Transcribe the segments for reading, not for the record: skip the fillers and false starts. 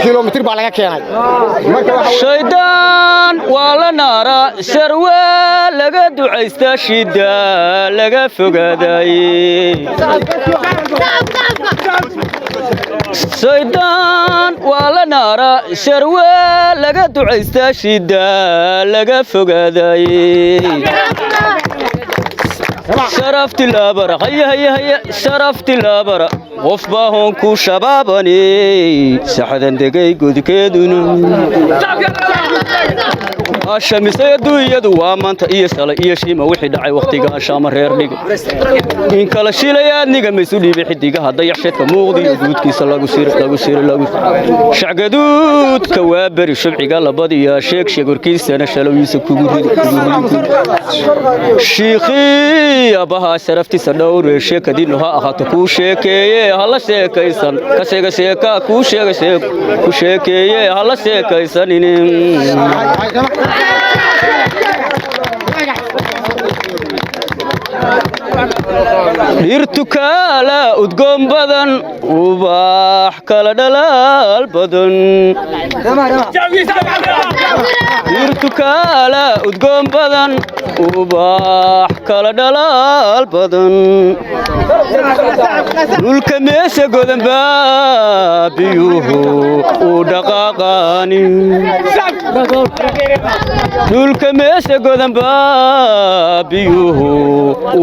kilomitir baa laga keenay shaydaan wala nara sharwa laga ducaysta shida laga fogaaday shaydaan wala nara sharwa laga ducaysta shida laga fogaaday شرفت الأبرة هيا شرفت الأبرة وفباهم كو شبابني سحدا دقيق ودكيدنا الشمس يدو يدو وامانتا إيه سالا إيه شيما وحي دعي وقتيقا شام الرير نيقا إن كالا شيلا يا نيقا ميسولي بحديقا هادا يحشيتك موغدي ودود كيسا لاغو سير شعقدود كوابري شبعيقا لبادي يا شيك شيقور كيسانا شالو يسو كوغوريد شيخي أباها شرفتي سنور شيكا دينوها أخاتو كو شيكي هلا شيكايسان كشيكا شيكا كو شيكي هلا شيكايسان irtukaala udgoon badan ubax kala dhalaal badan irtukaala udgoon badan ubax kala dhalaal badan dhulka meesha godan baa biyuhu u dhaqaaqaani dhulka meesha godan baa biyuhu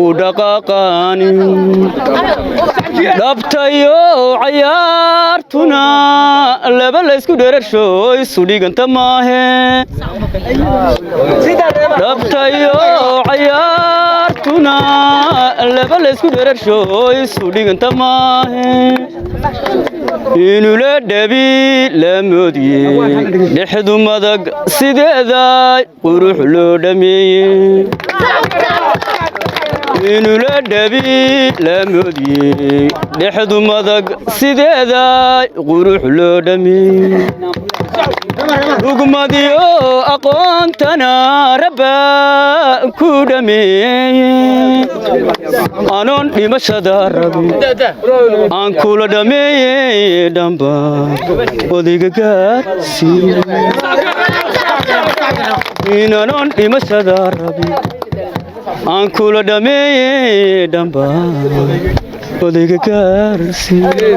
u dhaqaaqaani dhabtayo cayaartuna laba la isku dheerasho isu dhiganta maahe dhabtayo cayaartuna laba la isku dheerasho isu dhiganta maahe inuu la dhabi la moodiye dhexdu madag sideeda qurux loo dhameeyey inuu la dhabi la moodiye dhexdu madag sideeda qurux loo dhameeyey rugmadiyo aqoontana rabba ku dhameeyey anoon dhimashada rabin aan kula dhameeyey dhamba odayga gaarsiiye inanoon dhimashada rabin aan kula dhameeyey dhamba odayga gaarsiiye